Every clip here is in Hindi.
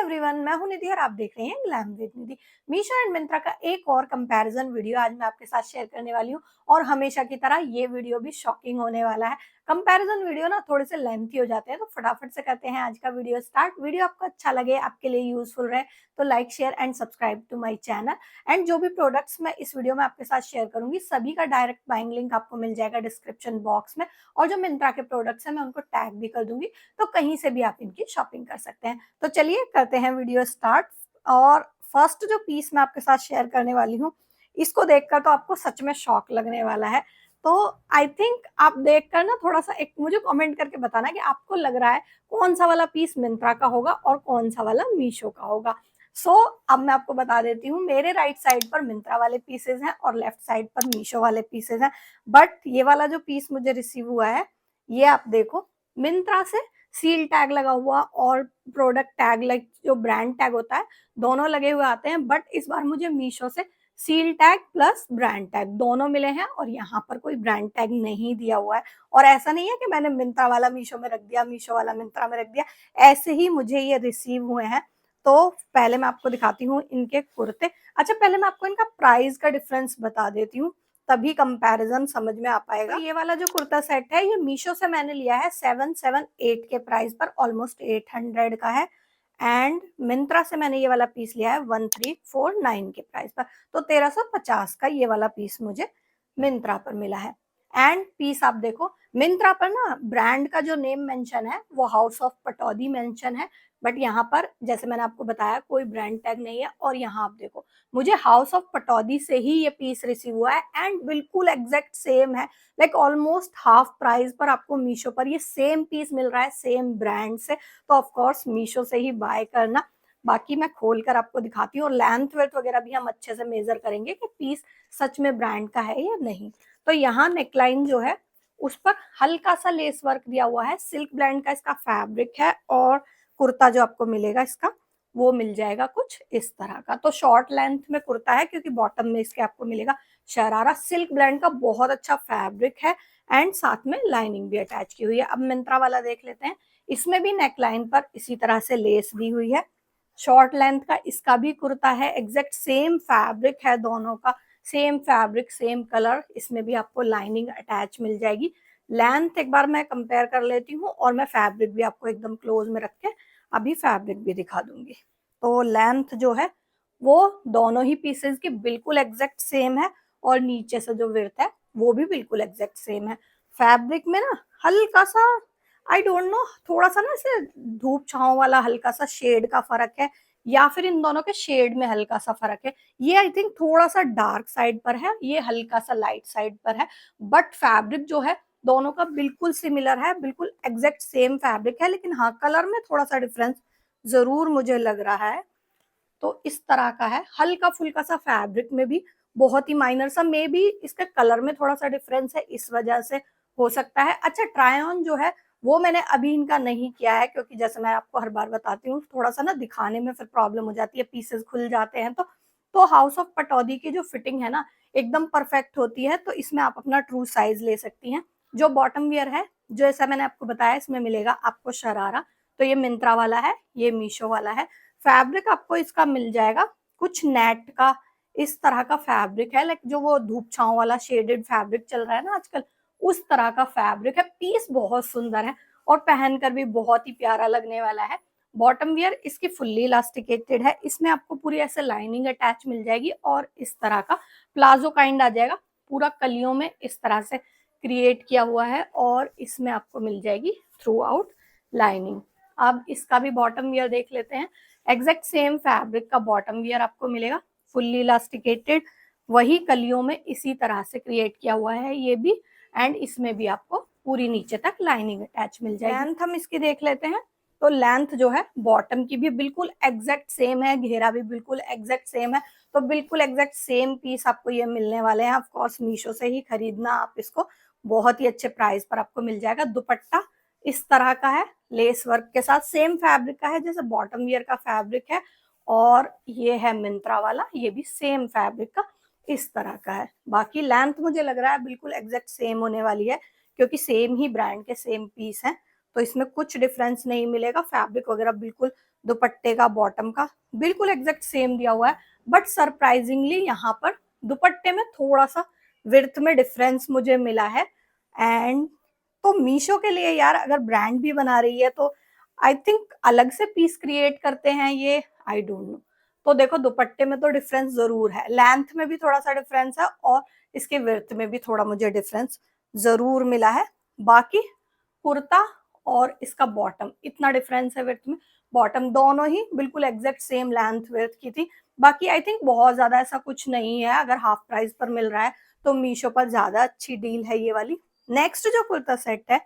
एवरीवन, मैं हूं निधि और आप देख रहे हैं glam with Nidhi. Meesho and Myntra का एक और कंपैरिजन वीडियो आज मैं आपके साथ शेयर करने वाली हूं और हमेशा की तरह ये वीडियो भी शॉकिंग होने वाला है। कंपैरिजन वीडियो ना थोड़े से लेंथी हो जाते हैं, तो फटाफट से करते हैं आज का वीडियो स्टार्ट। वीडियो आपको अच्छा लगे, आपके लिए यूजफुल रहे तो like share and subscribe to my channel. And जो भी प्रोडक्ट्स मैं इस वीडियो में आपके साथ शेयर करूंगी सभी का डायरेक्ट बाइंग लिंक आपको मिल जाएगा डिस्क्रिप्शन बॉक्स में, और जो मिंत्रा के प्रोडक्ट्स हैं मैं उनको टैग भी कर दूंगी, तो कहीं से भी आप इनकी शॉपिंग कर सकते हैं। तो चलिए करते हैं वीडियो स्टार्ट। और फर्स्ट जो पीस मैं आपके साथ शेयर करने वाली हूँ, इसको देखकर तो आपको सच में शॉक लगने वाला है। तो आई थिंक आप देखकर ना थोड़ा सा एक मुझे कमेंट करके बताना कि आपको लग रहा है कौन सा वाला पीस मिंत्रा का होगा और कौन सा वाला मीशो का होगा। अब मैं आपको बता देती हूँ, मेरे राइट साइड पर मिंत्रा वाले पीसेज हैं और लेफ्ट साइड पर मीशो वाले पीसेज हैं। बट ये वाला जो पीस मुझे रिसीव हुआ है, ये आप देखो, मिंत्रा से सील टैग लगा हुआ और प्रोडक्ट टैग, लाइक जो ब्रांड टैग होता है, दोनों लगे हुए आते हैं। बट इस बार मुझे मीशो से seal tag plus brand tag दोनों मिले हैं और यहाँ पर कोई ब्रांड टैग नहीं दिया हुआ है। और ऐसा नहीं है कि मैंने मिंत्रा वाला मीशो में रख दिया, मीशो वाला मिंत्रा में रख दिया, ऐसे ही मुझे ये रिसीव हुए हैं। तो पहले मैं आपको दिखाती हूँ इनके कुर्ते। अच्छा, पहले मैं आपको इनका प्राइस का डिफरेंस बता देती हूँ, तभी कंपैरिजन समझ में आ पाएगा। तो ये वाला जो कुर्ता सेट है, ये मीशो से मैंने लिया है 778 के प्राइस पर, ऑलमोस्ट 800 का है। एंड मिंत्रा से मैंने ये वाला पीस लिया है 1349 के प्राइस पर, तो 1350 का ये वाला पीस मुझे मिंत्रा पर मिला है। एंड पीस आप देखो, मिंत्रा पर ना ब्रांड का जो नेम मेंशन है वो हाउस ऑफ पटौदी मेंशन है, बट यहाँ पर जैसे मैंने आपको बताया कोई ब्रांड टैग नहीं है। और यहाँ आप देखो, मुझे हाउस ऑफ पटौदी से ही ये पीस रिसीव हुआ है एंड बिल्कुल एग्जैक्ट सेम है, लाइक ऑलमोस्ट हाफ प्राइस पर आपको मीशो पर ये सेम पीस मिल रहा है सेम ब्रांड से। तो ऑफ कोर्स मीशो से ही बाय करना। बाकी मैं खोल कर आपको दिखाती हूँ और लेंथ वेथ वगैरह भी हम अच्छे से मेजर करेंगे कि पीस सच में ब्रांड का है या नहीं। तो यहाँ नेकलाइन जो है उस पर हल्का सा लेस वर्क दिया हुआ है, सिल्क ब्रांड का इसका फैब्रिक है। और कुर्ता जो आपको मिलेगा इसका, वो मिल जाएगा कुछ इस तरह का। तो शॉर्ट लेंथ में कुर्ता है क्योंकि बॉटम में इसके आपको मिलेगा शरारा। सिल्क ब्रांड का बहुत अच्छा फैब्रिक है एंड साथ में लाइनिंग भी अटैच की हुई है। अब मिंत्रा वाला देख लेते हैं, इसमें भी नेकलाइन पर इसी तरह से लेस दी हुई है। शॉर्ट लेंथ का इसका भी कुर्ता है, एग्जैक्ट सेम फैब्रिक है दोनों का, सेम फैब्रिक सेम कलर, इसमें भी आपको लाइनिंग अटैच मिल जाएगी। लेंथ एक बार मैं कंपेयर कर लेती हूँ और मैं फैब्रिक भी आपको एकदम क्लोज में रख के अभी फैब्रिक भी दिखा दूंगी। तो लेंथ जो है वो दोनों ही पीसेस की बिल्कुल एग्जैक्ट सेम है और नीचे से जो विड्थ है वो भी बिल्कुल एग्जैक्ट सेम है। फैब्रिक में ना हल्का सा, आई डोंट नो, थोड़ा सा ना इसे धूप छांव वाला हल्का सा शेड का फर्क है, या फिर इन दोनों के शेड में हल्का सा फर्क है। ये आई थिंक थोड़ा सा डार्क साइड पर है, ये हल्का सा लाइट साइड पर है। बट फैब्रिक जो है दोनों का बिल्कुल सिमिलर है, बिल्कुल एग्जैक्ट सेम फैब्रिक है, लेकिन हाँ कलर में थोड़ा सा डिफरेंस जरूर मुझे लग रहा है। तो इस तरह का है, हल्का फुल्का सा फैब्रिक में भी, बहुत ही माइनर सा, मे बी इसके कलर में थोड़ा सा डिफरेंस है इस वजह से हो सकता है। अच्छा, ट्राई ऑन जो है वो मैंने अभी इनका नहीं किया है क्योंकि जैसे मैं आपको हर बार बताती हूँ, थोड़ा सा ना दिखाने में फिर प्रॉब्लम हो जाती है, पीसेस खुल जाते हैं। तो हाउस ऑफ पटौदी की जो फिटिंग है ना एकदम परफेक्ट होती है, तो इसमें आप अपना ट्रू साइज ले सकती हैं। जो बॉटम वियर है, जो ऐसा मैंने आपको बताया, इसमें मिलेगा आपको शरारा। तो ये मिंत्रा वाला है, ये मीशो वाला है। फैब्रिक आपको इसका मिल जाएगा कुछ नेट का, इस तरह का फैब्रिक है, लाइक जो वो धूप छांव वाला शेडेड फैब्रिक चल रहा है ना आजकल, उस तरह का फैब्रिक है। पीस बहुत सुंदर है और पहनकर भी बहुत ही प्यारा लगने वाला है। बॉटम वियर इसकी फुल्ली इलास्टिकेटेड है, इसमें आपको पूरी ऐसे लाइनिंग अटैच मिल जाएगी और इस तरह का प्लाजो काइंड आ जाएगा, पूरा कलियों में इस तरह से क्रिएट किया हुआ है और इसमें आपको मिल जाएगी थ्रू आउट लाइनिंग। अब इसका भी बॉटम वियर देख लेते हैं। एग्जैक्ट सेम फैब्रिक का बॉटम वियर आपको मिलेगा, फुल्ली इलास्टिकेटेड, वही कलियों में इसी तरह से क्रिएट किया हुआ है ये भी। एंड इसमें भी आपको पूरी नीचे तक लाइनिंग अटैच मिल जाएगी। लेंथ हम इसकी देख लेते हैं, तो लेंथ जो है बॉटम की भी बिल्कुल एग्जैक्ट सेम है, घेरा भी बिल्कुल एग्जैक्ट सेम है। तो बिल्कुल एग्जैक्ट सेम पीस आपको ये मिलने वाले हैं। ऑफकोर्स मीशो से ही खरीदना आप इसको, बहुत ही अच्छे प्राइस पर आपको मिल जाएगा। दुपट्टा इस तरह का है, लेस वर्क के साथ, सेम फैब्रिक का है जैसे बॉटम वियर का फैब्रिक है। और ये है मिंत्रा वाला, ये भी सेम फैब्रिक का इस तरह का है। बाकी लेंथ मुझे लग रहा है बिल्कुल एग्जैक्ट सेम होने वाली है क्योंकि सेम ही ब्रांड के सेम पीस हैं, तो इसमें कुछ डिफरेंस नहीं मिलेगा। फैब्रिक वगैरह बिल्कुल दुपट्टे का, बॉटम का बिल्कुल एग्जैक्ट सेम दिया हुआ है, बट सरप्राइजिंगली यहाँ पर दुपट्टे में थोड़ा सा विड्थ में डिफरेंस मुझे मिला है। एंड तो मीशो के लिए यार अगर ब्रांड भी बना रही है तो आई थिंक अलग से पीस क्रिएट करते हैं ये, आई डोंट नो। तो देखो दुपट्टे में तो डिफरेंस जरूर है, लेंथ में भी थोड़ा सा डिफरेंस है और इसके विड्थ में भी थोड़ा मुझे डिफरेंस जरूर मिला है। बाकी कुर्ता और इसका बॉटम इतना डिफरेंस है विड्थ में, बॉटम दोनों ही बिल्कुल एग्जैक्ट सेम लेंथ विड्थ की थी। बाकी आई थिंक बहुत ज्यादा ऐसा कुछ नहीं है, अगर हाफ प्राइस पर मिल रहा है तो मीशो पर ज्यादा अच्छी डील है ये वाली। नेक्स्ट जो कुर्ता सेट है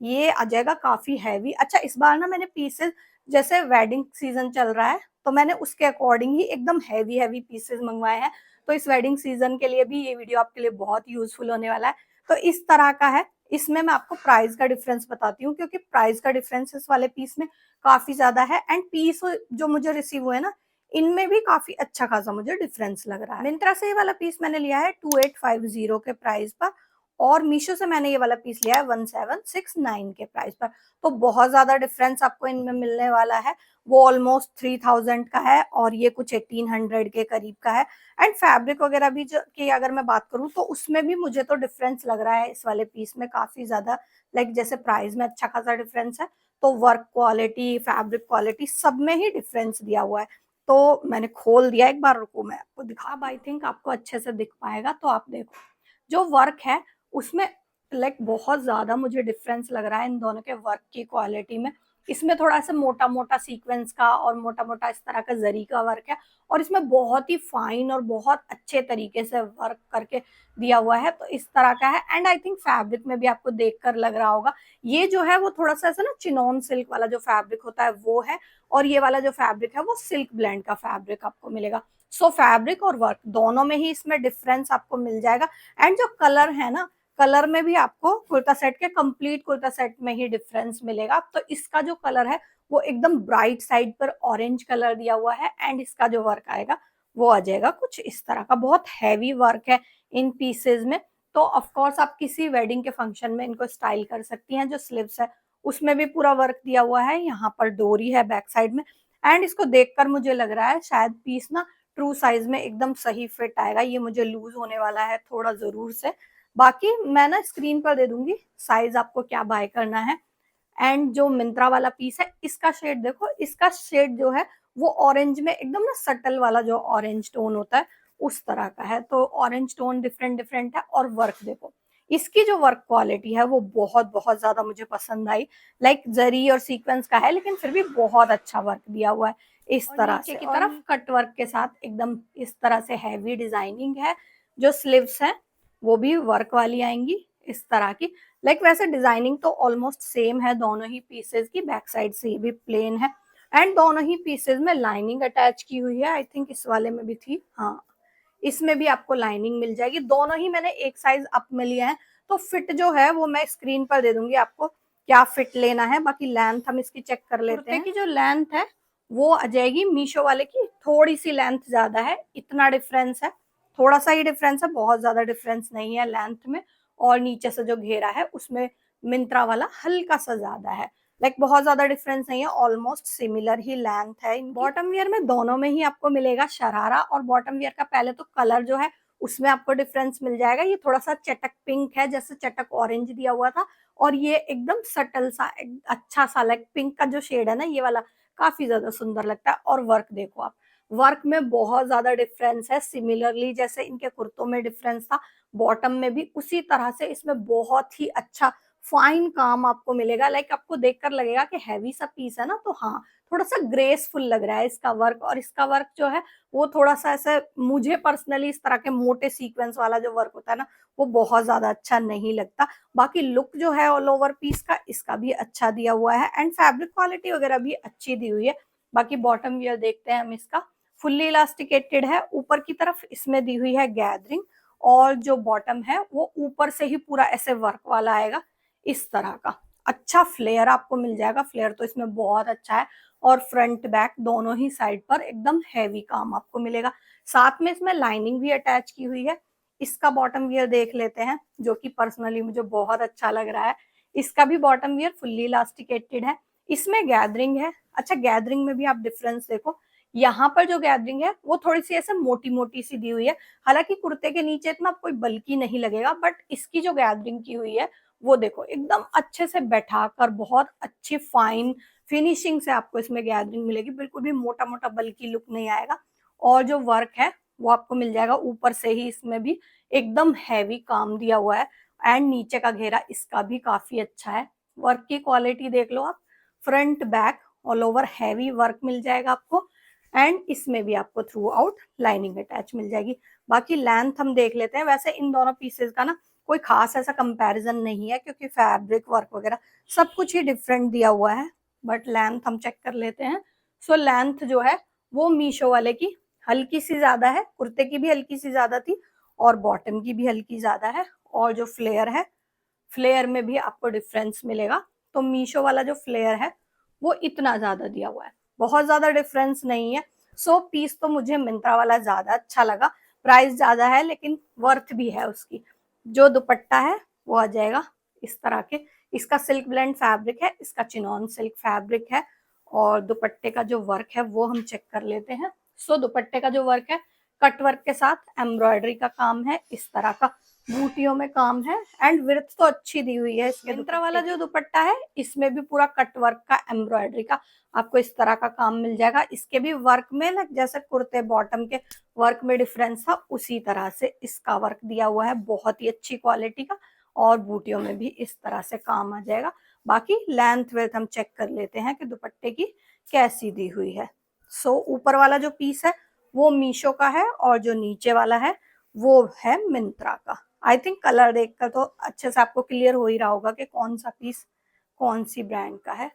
ये आ जाएगा काफी हैवी। अच्छा इस बार ना मैंने पीसेस, जैसे वेडिंग सीजन चल रहा है तो मैंने उसके अकॉर्डिंग ही एकदम हैवी हैवी पीसेस मंगवाए हैं, तो इस वेडिंग सीजन के लिए भी ये वीडियो आपके लिए बहुत यूजफुल होने वाला है। तो इस तरह का है, इसमें मैं आपको प्राइस का डिफरेंस बताती हूँ क्योंकि प्राइस का डिफरेंस इस वाले पीस में काफी ज्यादा है। एंड पीस जो मुझे रिसीव हुए ना इनमें भी काफी अच्छा खासा मुझे डिफरेंस लग रहा है। मिंत्रा से ये वाला पीस मैंने लिया है 2850 के प्राइस पर, और मीशो से मैंने ये वाला पीस लिया है 1769 के प्राइस पर। तो बहुत ज्यादा डिफरेंस आपको इनमें मिलने वाला है, वो ऑलमोस्ट 3000 का है और ये कुछ 1800 के करीब का है। एंड फैब्रिक वगैरह भी जो की अगर मैं बात करूँ तो उसमें भी मुझे तो डिफरेंस लग रहा है इस वाले पीस में काफी ज्यादा। लाइक जैसे प्राइस में अच्छा खासा डिफरेंस है, तो वर्क क्वालिटी, फैब्रिक क्वालिटी सब में ही डिफरेंस दिया हुआ है। तो मैंने खोल दिया, एक बार रुको मैं आपको दिखा, अब आई थिंक आपको अच्छे से दिख पाएगा। तो आप देखो जो वर्क है उसमें लाइक बहुत ज्यादा मुझे डिफरेंस लग रहा है इन दोनों के वर्क की क्वालिटी में। इसमें थोड़ा सा मोटा मोटा सीक्वेंस का और मोटा मोटा इस तरह का जरी का वर्क है, और इसमें बहुत ही फाइन और बहुत अच्छे तरीके से वर्क करके दिया हुआ है, तो इस तरह का है। एंड आई थिंक फैब्रिक में भी आपको देखकर लग रहा होगा, ये जो है वो थोड़ा सा ऐसा ना चिनॉन सिल्क वाला जो फैब्रिक होता है वो है, और ये वाला जो फैब्रिक है वो सिल्क ब्लेंड का फैब्रिक आपको मिलेगा। सो फैब्रिक और वर्क दोनों में ही इसमें डिफरेंस आपको मिल जाएगा। एंड जो कलर है ना, कलर में भी आपको कुर्ता सेट के कंप्लीट कुर्ता सेट में ही डिफरेंस मिलेगा। तो इसका जो कलर है वो एकदम ब्राइट साइड पर ऑरेंज कलर दिया हुआ है, एंड इसका जो वर्क आएगा वो आ जाएगा कुछ इस तरह का, बहुत हैवी वर्क है इन पीसेज में। तो ऑफ कोर्स आप किसी वेडिंग के फंक्शन में इनको स्टाइल कर सकती हैं। जो स्लीव्स है उसमें भी पूरा वर्क दिया हुआ है, यहाँ पर डोरी है बैक साइड में। एंड इसको देखकर मुझे लग रहा है शायद पीस ना ट्रू साइज में एकदम सही फिट आएगा, ये मुझे लूज होने वाला है थोड़ा जरूर से। बाकी मैं ना स्क्रीन पर दे दूंगी साइज आपको क्या बाय करना है। एंड जो मिंत्रा वाला पीस है इसका शेड देखो, इसका शेड जो है वो ऑरेंज में एकदम ना सटल वाला जो ऑरेंज टोन होता है उस तरह का है। तो ऑरेंज टोन डिफरेंट डिफरेंट है, और वर्क देखो इसकी जो वर्क क्वालिटी है वो बहुत बहुत ज्यादा मुझे पसंद आई। लाइक जरी और सीक्वेंस का है लेकिन फिर भी बहुत अच्छा वर्क दिया हुआ है इस तरह से, की तरफ कट वर्क के साथ एकदम इस तरह से हैवी डिजाइनिंग है। जो स्लीव्स है वो भी वर्क वाली आएंगी इस तरह की। लाइक वैसे डिजाइनिंग तो ऑलमोस्ट सेम है दोनों ही पीसेस की, बैक साइड से ये भी प्लेन है। एंड दोनों ही पीसेस में लाइनिंग अटैच की हुई है, आई थिंक इस वाले में भी थी, हाँ इसमें भी आपको लाइनिंग मिल जाएगी। दोनों ही मैंने एक साइज अप में लिया है, तो फिट जो है वो मैं स्क्रीन पर दे दूंगी आपको क्या फिट लेना है। बाकी लेंथ हम इसकी चेक कर लेते हैं। की जो लेंथ है वो आ जाएगी मीशो वाले की थोड़ी सी लेंथ ज्यादा है, इतना डिफरेंस है, थोड़ा सा ही डिफरेंस है, बहुत ज्यादा डिफरेंस नहीं है लेंथ में। और नीचे से जो घेरा है उसमें मिंत्रा वाला हल्का सा ज्यादा है, लाइक बहुत ज्यादा डिफरेंस नहीं है, ऑलमोस्ट सिमिलर ही लेंथ है। बॉटम वियर में दोनों में ही आपको मिलेगा शरारा, और बॉटम वियर का पहले तो कलर जो है उसमें आपको डिफरेंस मिल जाएगा। ये थोड़ा सा चटक पिंक है, जैसे चटक ऑरेंज दिया हुआ था, और ये एकदम सटल सा अच्छा सा लाइक पिंक का जो शेड है ना ये वाला काफी ज्यादा सुंदर लगता है। और वर्क देखो आप, वर्क में बहुत ज्यादा डिफरेंस है, सिमिलरली जैसे इनके कुर्तों में डिफरेंस था बॉटम में भी उसी तरह से इसमें बहुत ही अच्छा फाइन काम आपको मिलेगा। लाइक आपको देखकर लगेगा कि हैवी सा पीस है ना, तो हाँ थोड़ा सा ग्रेसफुल लग रहा है इसका वर्क। और इसका वर्क जो है वो थोड़ा सा ऐसे मुझे पर्सनली इस तरह के मोटे सीक्वेंस वाला जो वर्क होता है ना वो बहुत ज्यादा अच्छा नहीं लगता। बाकी लुक जो है ऑल ओवर पीस का इसका भी अच्छा दिया हुआ है, एंड फैब्रिक क्वालिटी वगैरह भी अच्छी दी हुई है। बाकी बॉटम वियर देखते हैं हम इसका, फुल्ली इलास्टिकेटेड है, ऊपर की तरफ इसमें दी हुई है गैदरिंग, और जो बॉटम है वो ऊपर से ही पूरा ऐसे वर्क वाला आएगा इस तरह का। अच्छा फ्लेयर आपको मिल जाएगा, फ्लेयर तो इसमें बहुत अच्छा है, और फ्रंट बैक दोनों ही साइड पर एकदम हैवी काम आपको मिलेगा। साथ में इसमें लाइनिंग भी अटैच की हुई है। इसका बॉटम वियर देख लेते हैं जो कि पर्सनली मुझे बहुत अच्छा लग रहा है। इसका भी बॉटम वियर फुल्ली इलास्टिकेटेड है, इसमें गैदरिंग है। अच्छा, गैदरिंग में भी आप डिफरेंस देखो, यहाँ पर जो गैदरिंग है वो थोड़ी सी ऐसे मोटी मोटी सी दी हुई है। हालांकि कुर्ते के नीचे इतना कोई बल्कि नहीं लगेगा, बट इसकी जो गैदरिंग की हुई है वो देखो एकदम अच्छे से बैठाकर बहुत अच्छी फाइन फिनिशिंग से आपको इसमें गैदरिंग मिलेगी। बिल्कुल भी मोटा मोटा बल्कि लुक नहीं आएगा। और जो वर्क है वो आपको मिल जाएगा ऊपर से ही, इसमें भी एकदम हैवी काम दिया हुआ है। एंड नीचे का घेरा इसका भी काफी अच्छा है। वर्क की क्वालिटी देख लो आप, front back all over heavy work मिल जाएगा आपको। एंड इसमें भी आपको थ्रू आउट लाइनिंग अटैच मिल जाएगी। बाकी लेंथ हम देख लेते हैं। वैसे इन दोनों पीसेस का ना कोई खास ऐसा कंपैरिजन नहीं है, क्योंकि फैब्रिक वर्क वगैरह सब कुछ ही डिफरेंट दिया हुआ है। बट लेंथ हम चेक कर लेते हैं। सो लेंथ जो है वो मीशो वाले की हल्की सी ज्यादा है, कुर्ते की भी हल्की सी ज्यादा थी और बॉटम की भी हल्की ज्यादा है। और जो फ्लेयर है, फ्लेयर में भी आपको डिफरेंस मिलेगा। तो मीशो वाला जो फ्लेयर है वो इतना ज्यादा दिया हुआ है, बहुत ज्यादा डिफरेंस नहीं है। सो पीस तो मुझे मिंत्रा वाला ज्यादा अच्छा लगा। प्राइस ज्यादा है लेकिन वर्थ भी है उसकी। जो दुपट्टा है वो आ जाएगा इस तरह के। इसका सिल्क ब्लेंड फैब्रिक है, इसका चिनॉन सिल्क फैब्रिक है। और दुपट्टे का जो वर्क है वो हम चेक कर लेते हैं। सो दुपट्टे का जो वर्क है कट वर्क के साथ एम्ब्रॉयडरी का काम है, इस तरह का बूटियों में काम है। एंड विड्थ तो अच्छी दी हुई है इसके। मिंत्रा वाला जो दुपट्टा है इसमें भी पूरा कट वर्क का एम्ब्रॉयडरी का आपको इस तरह का काम मिल जाएगा। इसके भी वर्क में ना जैसे कुर्ते बॉटम के वर्क में डिफरेंस था उसी तरह से इसका वर्क दिया हुआ है, बहुत ही अच्छी क्वालिटी का। और बूटियों में भी इस तरह से काम आ जाएगा। बाकी लेंथ वेथ हम चेक कर लेते हैं कि दुपट्टे की कैसी दी हुई है। सो ऊपर वाला जो पीस है वो मीशो का है और जो नीचे वाला है वो है मिंत्रा का। आई थिंक कलर देखकर तो अच्छे से आपको क्लियर हो ही रहा होगा कि कौन सा पीस कौन सी ब्रांड का है।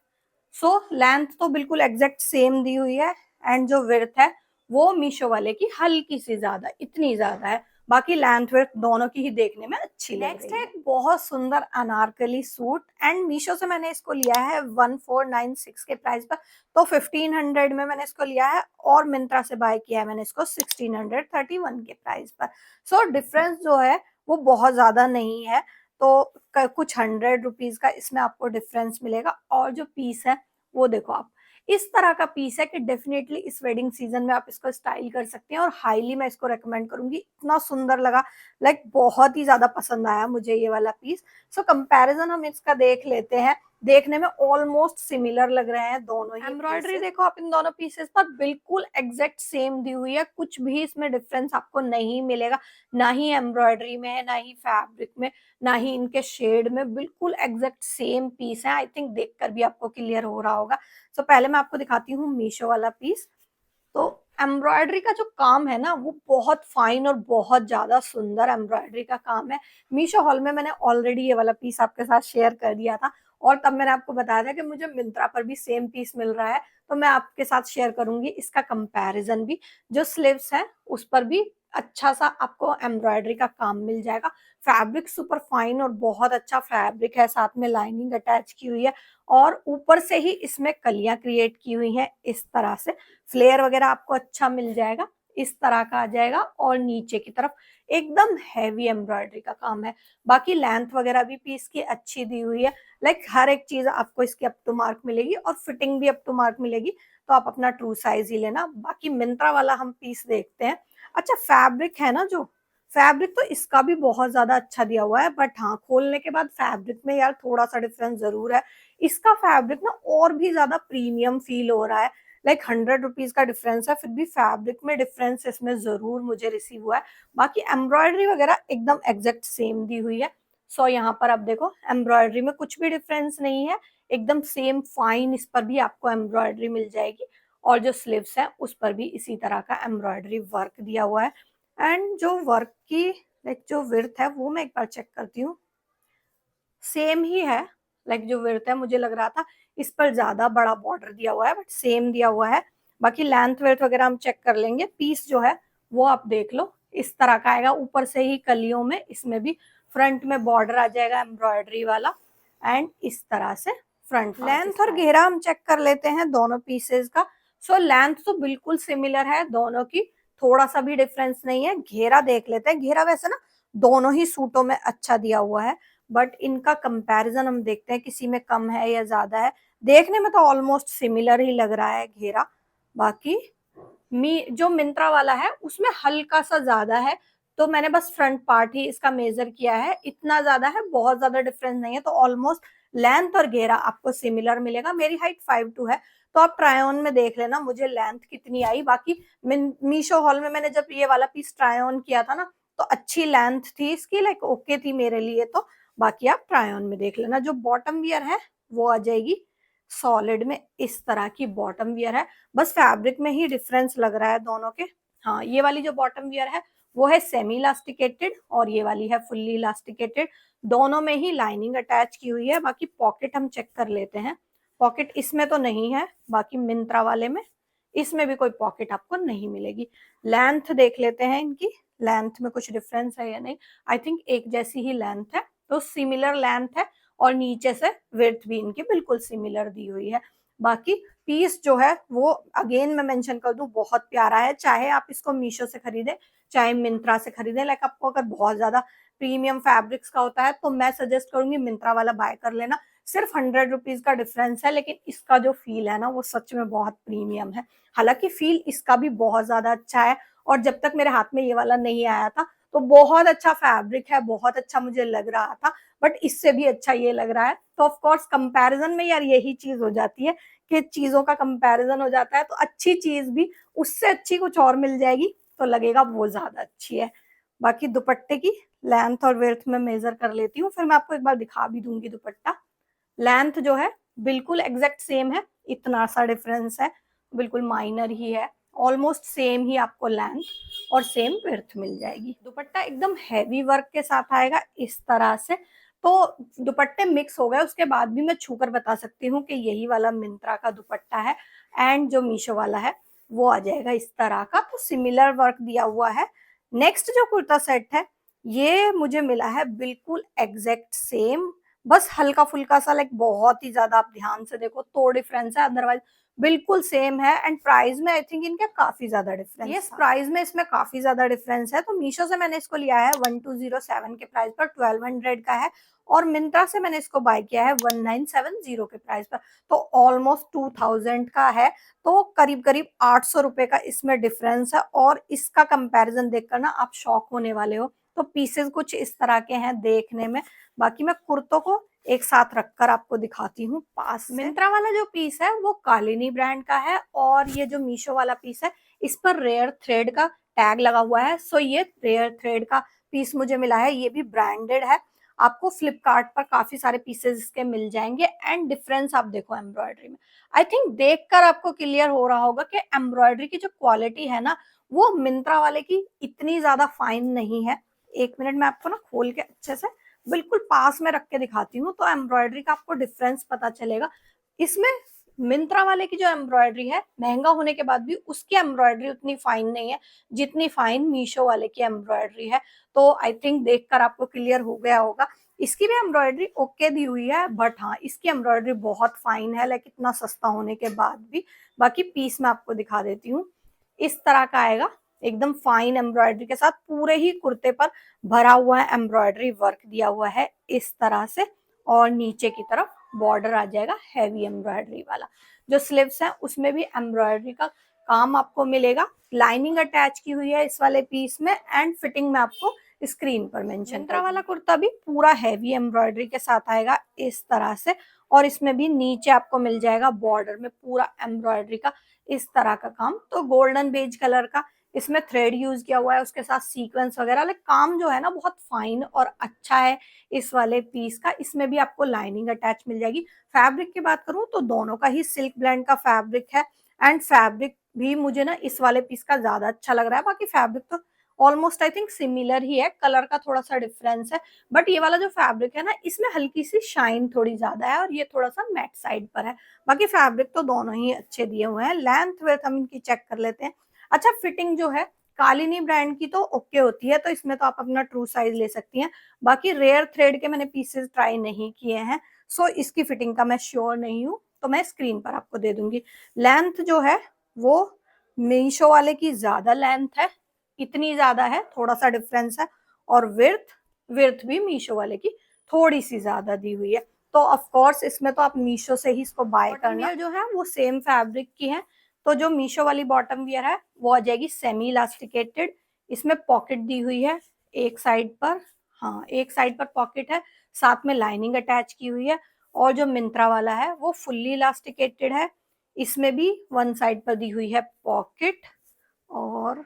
सो लेंथ तो बिल्कुल एग्जैक्ट सेम दी हुई है। एंड जो विड्थ है वो मीशो वाले की हल्की सी ज्यादा, इतनी ज्यादा है। बाकी लेंथ विड्थ दोनों की ही देखने में अच्छी लग रही है। नेक्स्ट है एक बहुत सुंदर अनारकली सूट। एंड मीशो से मैंने इसको लिया है 1496 के प्राइस पर, तो 1500 में मैंने इसको लिया है। और मिंत्रा से बाय किया है मैंने इसको 1631 के प्राइस पर। सो डिफरेंस जो है वो बहुत ज्यादा नहीं है। तो कुछ 100 रुपीज का इसमें आपको डिफरेंस मिलेगा। और जो पीस है वो देखो आप, इस तरह का पीस है कि डेफिनेटली इस वेडिंग सीजन में आप इसको स्टाइल कर सकते हैं। और हाईली मैं इसको रेकमेंड करूंगी, इतना सुंदर लगा। लाइक बहुत ही ज्यादा पसंद आया मुझे ये वाला पीस। सो कंपैरिजन हम इसका देख लेते हैं। देखने में ऑलमोस्ट सिमिलर लग रहे हैं दोनों ही। एम्ब्रॉयडरी देखो आप इन दोनों पीसेस पर बिल्कुल एग्जैक्ट सेम दी हुई है, कुछ भी इसमें डिफरेंस आपको नहीं मिलेगा। ना ही एम्ब्रॉयडरी में है, ना ही फैब्रिक में, ना ही इनके शेड में, बिल्कुल एग्जैक्ट सेम पीस है। आई थिंक देखकर भी आपको क्लियर हो रहा होगा। सो पहले मैं आपको दिखाती हूँ मीशो वाला पीस। तो एम्ब्रॉयडरी का जो काम है ना वो बहुत फाइन और बहुत ज्यादा सुंदर एम्ब्रॉयडरी का काम है। मीशो हॉल में मैंने ऑलरेडी ये वाला पीस आपके साथ शेयर कर दिया था। और तब मैंने आपको बताया था कि मुझे मिंत्रा पर भी सेम पीस मिल रहा है, तो मैं आपके साथ शेयर करूंगी इसका कंपैरिजन भी। जो स्लीव्स है उस पर भी अच्छा सा आपको एम्ब्रॉयडरी का काम मिल जाएगा। फैब्रिक सुपर फाइन और बहुत अच्छा फैब्रिक है, साथ में लाइनिंग अटैच की हुई है। और ऊपर से ही इसमें कलियां क्रिएट की हुई हैं इस तरह से। फ्लेयर वगैरह आपको अच्छा मिल जाएगा, इस तरह का आ जाएगा। और नीचे की तरफ एकदम हैवी एम्ब्रॉयडरी का काम है। बाकी लेंथ वगैरह भी पीस की अच्छी दी हुई है। लाइक हर एक चीज आपको इसकी अप टू मार्क मिलेगी और फिटिंग भी अप टू मार्क मिलेगी। तो आप अपना ट्रू साइज ही लेना। बाकी मिंत्रा वाला हम पीस देखते हैं। अच्छा, फैब्रिक है ना, जो फैब्रिक तो इसका भी बहुत ज्यादा अच्छा दिया हुआ है। बट हाँ, खोलने के बाद फैब्रिक में यार थोड़ा सा डिफरेंस जरूर है। इसका फैब्रिक ना और भी ज्यादा प्रीमियम फील हो रहा है। लाइक 100 रुपीज का डिफरेंस है, फिर भी फैब्रिक में डिफरेंस इसमें जरूर मुझे रिसीव हुआ है। बाकी एम्ब्रॉयडरी वगैरह एकदम एग्जैक्ट सेम दी हुई है। सो यहाँ पर आप देखो एम्ब्रॉयडरी में कुछ भी डिफरेंस नहीं है, एकदम सेम फाइन इस पर भी आपको एम्ब्रॉयडरी मिल जाएगी। और जो स्लीव्स है उस पर भी इसी तरह का एम्ब्रॉयडरी वर्क दिया हुआ है। एंड जो वर्क की लाइक जो विड्थ है वो मैं एक बार चेक करती हूँ, सेम ही है। लाइक जो विड्थ है मुझे लग रहा था इस पर ज्यादा बड़ा बॉर्डर दिया हुआ है, बट सेम दिया हुआ है। बाकी लेंथ विड्थ वगैरह हम चेक कर लेंगे। पीस जो है वो आप देख लो इस तरह का आएगा, ऊपर से ही कलियों में इसमें भी फ्रंट में बॉर्डर आ जाएगा एम्ब्रॉयडरी वाला। एंड इस तरह से फ्रंट लेंथ और घेरा हम चेक कर लेते हैं दोनों पीसेस का। सो लेंथ तो बिल्कुल सिमिलर है दोनों की, थोड़ा सा भी डिफरेंस नहीं है। घेरा देख लेते हैं। घेरा वैसे ना दोनों ही सूटों में अच्छा दिया हुआ है, बट इनका कंपैरिजन हम देखते हैं किसी में कम है या ज्यादा है। देखने में तो ऑलमोस्ट सिमिलर ही लग रहा है घेरा, बाकी जो मिंत्रा वाला है उसमें हल्का सा ज्यादा है, तो मैंने बस फ्रंट पार्ट ही इसका मेजर किया है, इतना ज्यादा है, बहुत ज्यादा डिफरेंस नहीं है, तो ऑलमोस्ट लेंथ और घेरा आपको सिमिलर मिलेगा। मेरी हाइट 5'2" है, तो आप ट्राई ऑन में देख लेना मुझे लेंथ कितनी आई। बाकी मीशो हॉल में मैंने जब ये वाला पीस ट्राई ऑन किया था ना, तो अच्छी लेंथ थी इसकी, लाइक ओके थी मेरे लिए, तो बाकी आप ट्राई ऑन में देख लेना। जो बॉटम वियर है वो आ जाएगी सॉलिड में, इस तरह की बॉटम वियर है, बस फैब्रिक में ही डिफरेंस लग रहा है दोनों के। हाँ, ये वाली जो बॉटम वियर है वो है सेमी इलास्टिकेटेड और ये वाली है फुल्ली इलास्टिकेटेड, दोनों में ही लाइनिंग अटैच की हुई है। बाकी पॉकेट हम चेक कर लेते हैं, पॉकेट इसमें तो नहीं है, बाकी मिंत्रा वाले में इसमें भी कोई पॉकेट आपको नहीं मिलेगी। लेंथ देख लेते हैं इनकी, लेंथ में कुछ डिफरेंस है या नहीं। आई थिंक एक जैसी ही लेंथ है, तो सिमिलर लेंथ है, और नीचे से विड्थ भी इनकी बिल्कुल सिमिलर दी हुई है। बाकी पीस जो है वो अगेन मैं मेंशन कर दूं बहुत प्यारा है, चाहे आप इसको मीशो से खरीदे चाहे मिंत्रा से खरीदे। लाइक आपको अगर बहुत ज्यादा प्रीमियम फैब्रिक्स का होता है तो मैं सजेस्ट करूंगी मिंत्रा वाला बाय कर लेना। सिर्फ 100 रुपीज का डिफरेंस है, लेकिन इसका जो फील है ना वो सच में बहुत प्रीमियम है। हालांकि फील इसका भी बहुत ज्यादा अच्छा है, और जब तक मेरे हाथ में ये वाला नहीं आया था तो बहुत अच्छा फैब्रिक है, बहुत अच्छा मुझे लग रहा था, बट इससे भी अच्छा ये लग रहा है। तो ऑफ कोर्स कंपैरिजन में यार यही चीज हो जाती है कि चीजों का कंपैरिजन हो जाता है, तो अच्छी चीज भी उससे अच्छी कुछ और मिल जाएगी तो लगेगा वो ज्यादा अच्छी है। बाकी दुपट्टे की लेंथ और विड्थ में मेजर कर लेती हूँ, फिर मैं आपको एक बार दिखा भी दूंगी दुपट्टा। लेंथ जो है बिल्कुल एग्जैक्ट सेम है, इतना सा डिफरेंस है, बिल्कुल माइनर ही है, ऑलमोस्ट सेम ही आपको लेंथ और सेम विड्थ मिल जाएगी। दुपट्टा एकदम हैवी वर्क के साथ आएगा इस तरह से, तो दुपट्टे मिक्स हो गए उसके बाद भी मैं छूकर बता सकती हूँ कि यही वाला मिंत्रा का दुपट्टा है, एंड जो मीशो वाला है वो आ जाएगा इस तरह का, तो सिमिलर वर्क दिया हुआ है। नेक्स्ट जो कुर्ता सेट है ये मुझे मिला है बिल्कुल एग्जैक्ट सेम, बस हल्का फुल्का सा, लाइक बहुत ही ज्यादा आप ध्यान से देखो तो डिफरेंस है, अदरवाइज बिल्कुल सेम है। एंड प्राइस में आई थिंक इनके काफी ज्यादा डिफरेंस, यस प्राइस में इसमें काफी ज्यादा डिफरेंस है। तो मीशो से मैंने इसको लिया है 1207 के प्राइस पर, 1200 का है, और मिंत्रा से मैंने इसको बाय किया है 1970 के प्राइस पर, तो ऑलमोस्ट 2000 का है, तो करीब करीब 800 रुपए का इसमें डिफरेंस है। और इसका कंपैरिजन देखकर ना आप शॉक होने वाले हो। तो पीसेस कुछ इस तरह के हैं देखने में। बाकी मैं कुर्तों को एक साथ रखकर आपको दिखाती हूँ पास से। मिंत्रा वाला जो पीस है वो कालिनी ब्रांड का है, और ये जो मीशो वाला पीस है इस पर रेयर थ्रेड का टैग लगा हुआ है। सो ये रेयर थ्रेड का पीस मुझे मिला है, ये भी ब्रांडेड है। आपको फ्लिपकार्ट पर काफी सारे पीसेस इसके मिल जाएंगे। एंड डिफरेंस आप देखो एम्ब्रॉयडरी में, आई थिंक देखकर आपको क्लियर हो रहा होगा कि एम्ब्रॉयडरी की जो क्वालिटी है ना वो मिंत्रा वाले की इतनी ज्यादा फाइन नहीं है। एक मिनट में आपको ना खोल के अच्छे से बिल्कुल पास में रख के दिखाती हूँ, तो एम्ब्रॉयडरी का आपको डिफरेंस पता चलेगा। इसमें मिंत्रा वाले की जो एम्ब्रॉयडरी है महंगा होने के बाद भी उसकी एम्ब्रॉयडरी उतनी फाइन नहीं है जितनी फाइन मीशो वाले की एम्ब्रॉयडरी है। तो आई थिंक देखकर आपको क्लियर हो गया होगा। इसकी भी एम्ब्रॉयडरी ओके दी हुई है, बट हाँ इसकी एम्ब्रॉयडरी बहुत फाइन है, लाइक इतना सस्ता होने के बाद भी। बाकी पीस मैं आपको दिखा देती हूँ, इस तरह का आएगा, एकदम फाइन एम्ब्रॉयडरी के साथ, पूरे ही कुर्ते पर भरा हुआ है, एम्ब्रॉयडरी वर्क दिया हुआ है इस तरह से, और नीचे की तरफ बॉर्डर आ जाएगा हैवी एम्ब्रॉयडरी वाला। जो स्लीव्स है उसमें भी एम्ब्रॉयडरी का काम आपको मिलेगा, लाइनिंग अटैच की हुई है इस वाले पीस में, एंड फिटिंग में आपको स्क्रीन पर मेंशन। मिंत्रा वाला कुर्ता भी पूरा हैवी एम्ब्रॉयडरी के साथ आएगा इस तरह से, और इसमें भी नीचे आपको मिल जाएगा बॉर्डर में पूरा एम्ब्रॉयडरी का इस तरह का काम। तो गोल्डन बेज कलर का इसमें थ्रेड यूज किया हुआ है, उसके साथ सीक्वेंस वगैरह, लाइक काम जो है ना बहुत फाइन और अच्छा है इस वाले पीस का। इसमें भी आपको लाइनिंग अटैच मिल जाएगी। फैब्रिक की बात करूं तो दोनों का ही सिल्क ब्लेंड का फैब्रिक है, एंड फैब्रिक भी मुझे ना इस वाले पीस का ज्यादा अच्छा लग रहा है। बाकी फैब्रिक तो ऑलमोस्ट आई थिंक सिमिलर ही है, कलर का थोड़ा सा डिफरेंस है, बट ये वाला जो फैब्रिक है ना इसमें हल्की सी शाइन थोड़ी ज्यादा है, और ये थोड़ा सा मैट साइड पर है। बाकी फैब्रिक तो दोनों ही अच्छे दिए हुए हैं। लेंथ वेथ हम इनकी चेक कर लेते हैं। अच्छा, फिटिंग जो है कालिनी ब्रांड की तो ओके होती है, तो इसमें तो आप अपना ट्रू साइज ले सकती हैं। बाकी रेयर थ्रेड के मैंने पीसेस ट्राई नहीं किए हैं, सो इसकी फिटिंग का मैं श्योर नहीं हूँ, तो मैं स्क्रीन पर आपको दे दूंगी। लेंथ जो है वो मीशो वाले की ज्यादा लेंथ है, इतनी ज्यादा है, थोड़ा सा डिफरेंस है। और विर्थ विर्थ भी मीशो वाले की थोड़ी सी ज्यादा दी हुई है। तो ऑफ कोर्स इसमें तो आप मीशो से ही इसको बाय करना। ये जो है वो सेम फैब्रिक की है। तो जो मीशो वाली बॉटम वियर है वो आ जाएगी सेमी इलास्टिकेटेड। इसमें पॉकेट दी हुई है एक साइड पर, हाँ एक साइड पर पॉकेट है, साथ में लाइनिंग अटैच की हुई है। और जो मिंत्रा वाला है वो फुल्ली इलास्टिकेटेड है, इसमें भी वन साइड पर दी हुई है पॉकेट और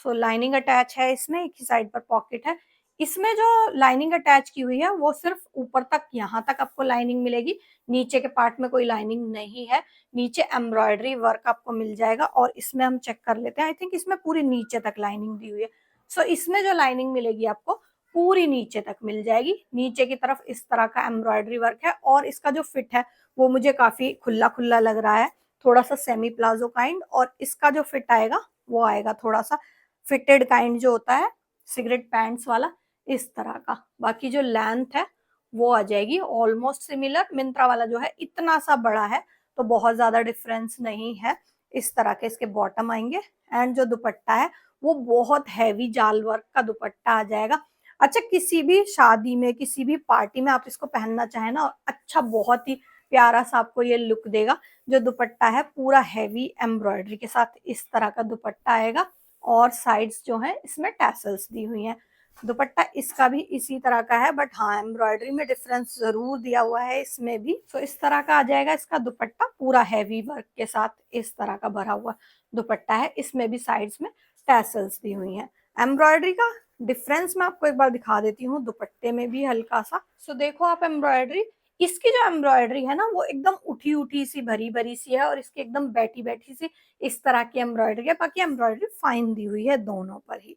लाइनिंग अटैच है, इसमें एक ही साइड पर पॉकेट है। इसमें जो लाइनिंग अटैच की हुई है वो सिर्फ ऊपर तक, यहाँ तक आपको लाइनिंग मिलेगी, नीचे के पार्ट में कोई लाइनिंग नहीं है। नीचे एम्ब्रॉयडरी वर्क आपको मिल जाएगा और इसमें हम चेक कर लेते हैं, आई थिंक इसमें पूरी नीचे तक लाइनिंग दी हुई है। इसमें जो लाइनिंग मिलेगी आपको पूरी नीचे तक मिल जाएगी। नीचे की तरफ इस तरह का एम्ब्रॉयडरी वर्क है और इसका जो फिट है वो मुझे काफी खुला खुला लग रहा है, थोड़ा सा सेमी प्लाजो काइंड। और इसका जो फिट आएगा वो आएगा थोड़ा सा फिटेड काइंड जो होता है सिगरेट पैंट्स वाला, इस तरह का। बाकी जो लेंथ है वो आ जाएगी ऑलमोस्ट सिमिलर। मिंत्रा वाला जो है इतना सा बड़ा है तो बहुत ज्यादा डिफरेंस नहीं है। इस तरह के इसके बॉटम आएंगे एंड जो दुपट्टा है वो बहुत हैवी जाल वर्क का दुपट्टा आ जाएगा। अच्छा, किसी भी शादी में किसी भी पार्टी में आप इसको पहनना चाहें ना, अच्छा बहुत ही प्यारा सा आपको ये लुक देगा। जो दुपट्टा है पूरा हैवी एम्ब्रॉयडरी के साथ इस तरह का दुपट्टा आएगा और साइड्स जो है इसमें टैसल्स दी हुई हैं। दुपट्टा इसका भी इसी तरह का है, बट हाँ एम्ब्रॉयडरी में डिफरेंस जरूर दिया हुआ है इसमें भी। इस तरह का आ जाएगा इसका दुपट्टा, पूरा हैवी वर्क के साथ इस तरह का भरा हुआ दुपट्टा है। इसमें भी साइड्स में टैसल्स दी हुई हैं। एम्ब्रॉयडरी का डिफरेंस मैं आपको एक बार दिखा देती हूँ, दुपट्टे में भी हल्का सा। देखो आप एम्ब्रॉयडरी, इसकी जो एम्ब्रॉयडरी है ना वो एकदम उठी उठी सी भरी भरी सी है और इसकी एकदम बैठी बैठी सी इस तरह की एम्ब्रॉयडरी है। बाकी एम्ब्रॉयडरी फाइन दी हुई है दोनों पर ही।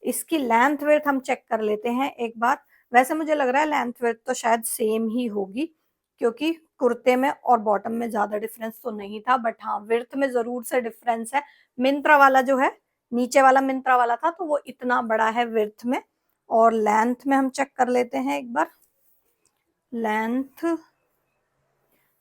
इसकी लेंथ विड्थ हम चेक कर लेते हैं एक बार। वैसे मुझे लग रहा है लेंथ विड्थ तो शायद सेम ही होगी, क्योंकि कुर्ते में और बॉटम में ज्यादा डिफरेंस तो नहीं था, बट हाँ विड्थ में जरूर से डिफरेंस है। मिंत्रा वाला जो है, नीचे वाला मिंत्रा वाला था तो वो इतना बड़ा है विड्थ में। और लेंथ में हम चेक कर लेते हैं एक बार। लेंथ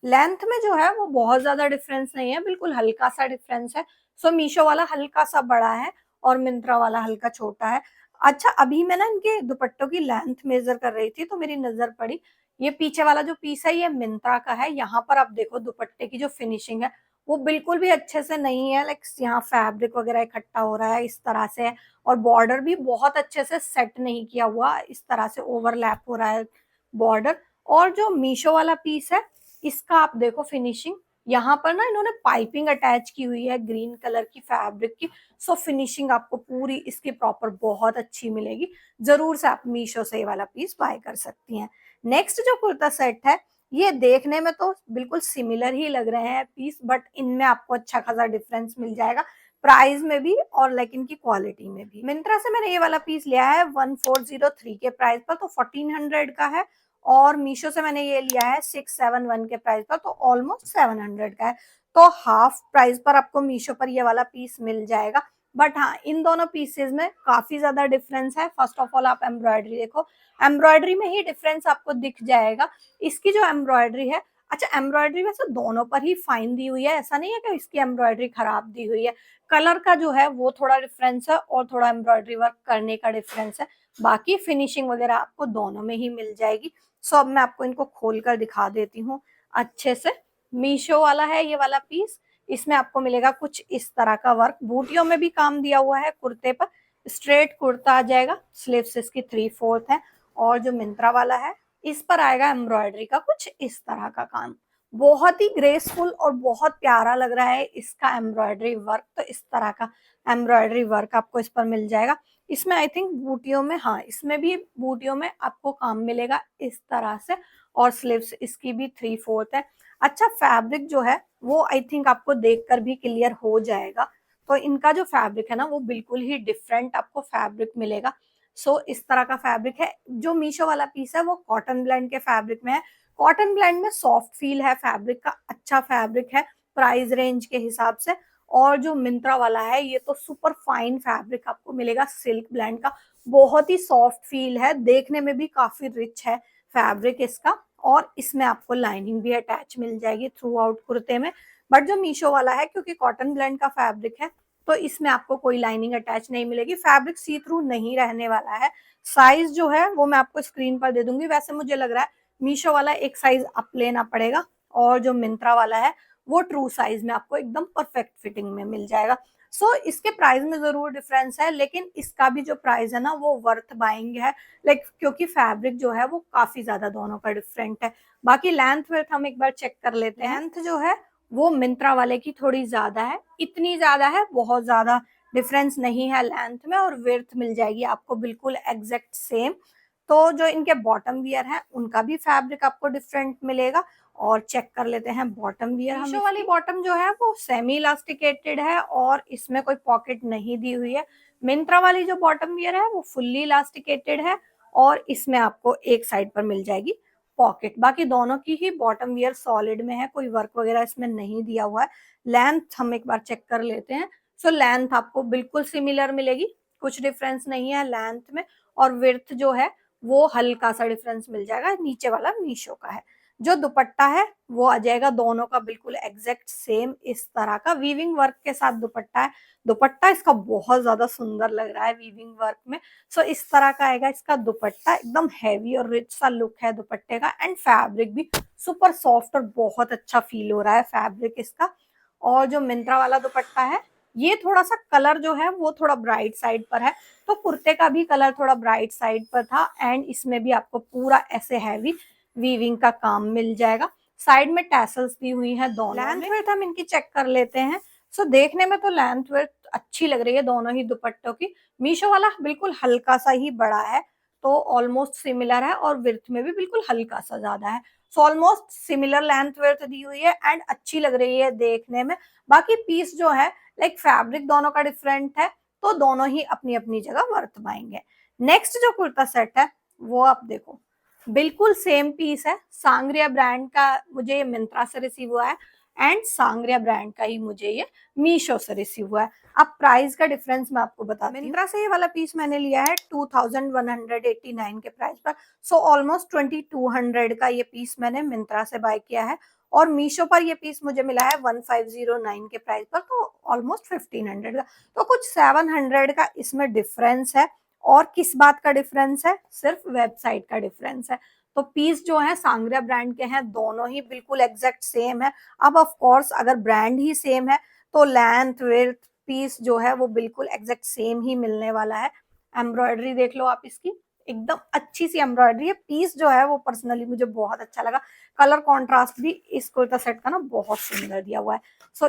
लेंथ में जो है वो बहुत ज्यादा डिफरेंस नहीं है, बिल्कुल हल्का सा डिफरेंस है। मीशो वाला हल्का सा बड़ा है और मिंत्रा वाला हल्का छोटा है। अच्छा, अभी मैं ना इनके दुपट्टों की लेंथ मेजर कर रही थी तो मेरी नजर पड़ी, ये पीछे वाला जो पीस है ये मिंत्रा का है। यहाँ पर आप देखो दुपट्टे की जो फिनिशिंग है वो बिल्कुल भी अच्छे से नहीं है, लाइक यहाँ फैब्रिक वगैरह इकट्ठा हो रहा है इस तरह से है। और बॉर्डर भी बहुत अच्छे से सेट नहीं किया हुआ, इस तरह से ओवरलैप हो रहा है बॉर्डर। और जो मीशो वाला पीस है इसका आप देखो फिनिशिंग, यहाँ पर ना इन्होंने पाइपिंग अटैच की हुई है ग्रीन कलर की फैब्रिक की। फिनिशिंग आपको पूरी इसकी प्रॉपर बहुत अच्छी मिलेगी। जरूर से आप मीशो से ये वाला पीस बाय कर सकती हैं। नेक्स्ट जो कुर्ता सेट है, ये देखने में तो बिल्कुल सिमिलर ही लग रहे हैं पीस, बट इनमें आपको अच्छा खासा डिफरेंस मिल जाएगा प्राइस में भी और लाइक इनकी क्वालिटी में भी। मिंत्रा से मैंने ये वाला पीस लिया है 1403 के प्राइस पर, तो 1400 का है। और मीशो से मैंने ये लिया है 671 के प्राइस पर, तो ऑलमोस्ट 700 का है। तो हाफ प्राइस पर आपको मीशो पर ये वाला पीस मिल जाएगा। बट हाँ इन दोनों पीसेस में काफी ज्यादा डिफरेंस है। फर्स्ट ऑफ ऑल आप एम्ब्रॉयडरी देखो, एम्ब्रॉयडरी में ही डिफरेंस आपको दिख जाएगा। इसकी जो एम्ब्रॉयडरी है, अच्छा एम्ब्रॉयडरी वैसे दोनों पर ही फाइन दी हुई है, ऐसा नहीं है कि इसकी एम्ब्रॉयडरी खराब दी हुई है। कलर का जो है वो थोड़ा डिफरेंस है और थोड़ा एम्ब्रॉयडरी वर्क करने का डिफरेंस है। बाकी फिनिशिंग वगैरह आपको दोनों में ही मिल जाएगी। अब मैं आपको इनको खोल कर दिखा देती हूँ अच्छे से। मीशो वाला है ये वाला पीस, इसमें आपको मिलेगा कुछ इस तरह का वर्क, बूटियों में भी काम दिया हुआ है कुर्ते पर। स्ट्रेट कुर्ता आ जाएगा, स्लीव्स इसकी 3/4 है। और जो मिंत्रा वाला है इस पर आएगा एम्ब्रॉयडरी का कुछ इस तरह का काम। बहुत ही ग्रेसफुल और बहुत प्यारा लग रहा है इसका एम्ब्रॉयडरी वर्क। तो इस तरह का एम्ब्रॉयडरी वर्क आपको इस पर मिल जाएगा। इसमें आई थिंक बूटियों में, हाँ इसमें भी बूटियों में आपको काम मिलेगा इस तरह से। और स्लीव्स इसकी भी 3/4 है। अच्छा, फैब्रिक जो है वो आई थिंक आपको देखकर भी क्लियर हो जाएगा। तो इनका जो फैब्रिक है ना वो बिल्कुल ही डिफरेंट आपको फैब्रिक मिलेगा। इस तरह का फैब्रिक है। जो मीशो वाला पीस है वो कॉटन ब्लेंड के फैब्रिक में है। कॉटन ब्लेंड में सॉफ्ट फील है फैब्रिक का, अच्छा फैब्रिक है प्राइस रेंज के हिसाब से। और जो मिंत्रा वाला है ये तो सुपर फाइन फैब्रिक आपको मिलेगा सिल्क ब्लेंड का, बहुत ही सॉफ्ट फील है, देखने में भी काफी रिच है फैब्रिक इसका। और इसमें आपको लाइनिंग भी अटैच मिल जाएगी थ्रू आउट कुर्ते में। बट जो मीशो वाला है क्योंकि कॉटन ब्लेंड का फैब्रिक है तो इसमें आपको कोई लाइनिंग अटैच नहीं मिलेगी, फैब्रिक सी थ्रू नहीं रहने वाला है। साइज जो है वो मैं आपको स्क्रीन पर दे दूंगी। वैसे मुझे लग रहा है मीशो वाला एक साइज अप लेना पड़ेगा, और जो मिंत्रा वाला है वो ट्रू साइज में आपको एकदम परफेक्ट फिटिंग में मिल जाएगा। इसके प्राइस में जरूर डिफरेंस है, लेकिन इसका भी जो प्राइस है ना वो वर्थ बाइंग है, लाइक क्योंकि फैब्रिक जो है वो काफी ज्यादा दोनों का डिफरेंट है। बाकी लेंथ वेथ हम एक बार चेक कर लेते हैं। लेंथ जो है वो मिंत्रा वाले की थोड़ी ज्यादा है, इतनी ज्यादा है, बहुत ज्यादा डिफरेंस नहीं है लेंथ में, और विड्थ मिल जाएगी आपको बिल्कुल एग्जैक्ट सेम। तो जो इनके बॉटम वियर है उनका भी फैब्रिक आपको डिफरेंट मिलेगा, और चेक कर लेते हैं बॉटम वियर। मीशो वाली बॉटम जो है वो सेमी इलास्टिकेटेड है और इसमें कोई पॉकेट नहीं दी हुई है। मिंत्रा वाली जो बॉटम वियर है वो फुल्ली इलास्टिकेटेड है, और इसमें आपको एक साइड पर मिल जाएगी पॉकेट। बाकी दोनों की ही बॉटम वियर सॉलिड में है, कोई वर्क वगैरह इसमें नहीं दिया हुआ है। लेंथ हम एक बार चेक कर लेते हैं। लेंथ आपको बिल्कुल सिमिलर मिलेगी, कुछ डिफरेंस नहीं है लेंथ में। और विड्थ जो है वो हल्का सा डिफरेंस मिल जाएगा, नीचे वाला मीशो का है। जो दुपट्टा है वो आ जाएगा दोनों का बिल्कुल एग्जैक्ट सेम, इस तरह का वीविंग वर्क के साथ दुपट्टा है। दुपट्टा इसका बहुत ज्यादा सुंदर लग रहा है वीविंग वर्क में। इस तरह का आएगा इसका दुपट्टा, एकदम हैवी और रिच सा लुक है दुपट्टे का, एंड फैब्रिक भी सुपर सॉफ्ट और बहुत अच्छा फील हो रहा है फैब्रिक इसका। और जो मिंत्रा वाला दुपट्टा है ये थोड़ा सा कलर जो है वो थोड़ा ब्राइट साइड पर है, तो कुर्ते का भी कलर थोड़ा ब्राइट साइड पर था, एंड इसमें भी आपको पूरा ऐसे हैवी वीविंग का काम मिल जाएगा। साइड में टैसल्स दी हुई हैं दोनों। लेंथ विड्थ हम इनकी चेक कर लेते हैं। देखने में तो लेंथ विड्थ अच्छी लग रही है दोनों ही दुपट्टों की। मीशो वाला बिल्कुल हल्का सा ही बड़ा है, तो ऑलमोस्ट सिमिलर है, और विड्थ में भी बिल्कुल हल्का सा ज्यादा है। ऑलमोस्ट सिमिलर लेंथ विड्थ दी हुई है, एंड अच्छी लग रही है देखने में। बाकी पीस जो है लाइक फैब्रिक दोनों का डिफरेंट है, तो दोनों ही अपनी अपनी जगह वर्थ पाएंगे। नेक्स्ट जो कुर्ता सेट है वो आप देखो, बिल्कुल सेम पीस है। सांग्रिया ब्रांड का मुझे ये मिंत्रा से रिसीव हुआ है, एंड सांग्रिया ब्रांड का ही मुझे ये मीशो से रिसीव हुआ है। अब प्राइस का डिफरेंस मैं आपको बताती हूँ। मिंत्रा से ये वाला पीस मैंने लिया है 2189 के प्राइस पर। ऑलमोस्ट 2200 का ये पीस मैंने मिंत्रा से बाय किया है, और मीशो पर ये पीस मुझे मिला है 1509 के प्राइस पर, तो ऑलमोस्ट 1500 का। तो कुछ 700 का इसमें डिफरेंस है। और किस बात का डिफरेंस है? सिर्फ वेबसाइट का डिफरेंस है। तो पीस जो है सांग्रिया ब्रांड के हैं, दोनों ही बिल्कुल एग्जैक्ट सेम है। अब ऑफ कोर्स अगर ब्रांड ही सेम है तो लेंथ विड्थ पीस जो है वो बिल्कुल एग्जैक्ट सेम ही मिलने वाला है। एम्ब्रॉयडरी देख लो आप इसकी, एकदम अच्छी सी एम्ब्रॉयडरी है। पीस जो है वो पर्सनली मुझे बहुत अच्छा लगा। कलर कॉन्ट्रास्ट भी इस कुर्ता सेट का ना बहुत सुंदर दिया हुआ है।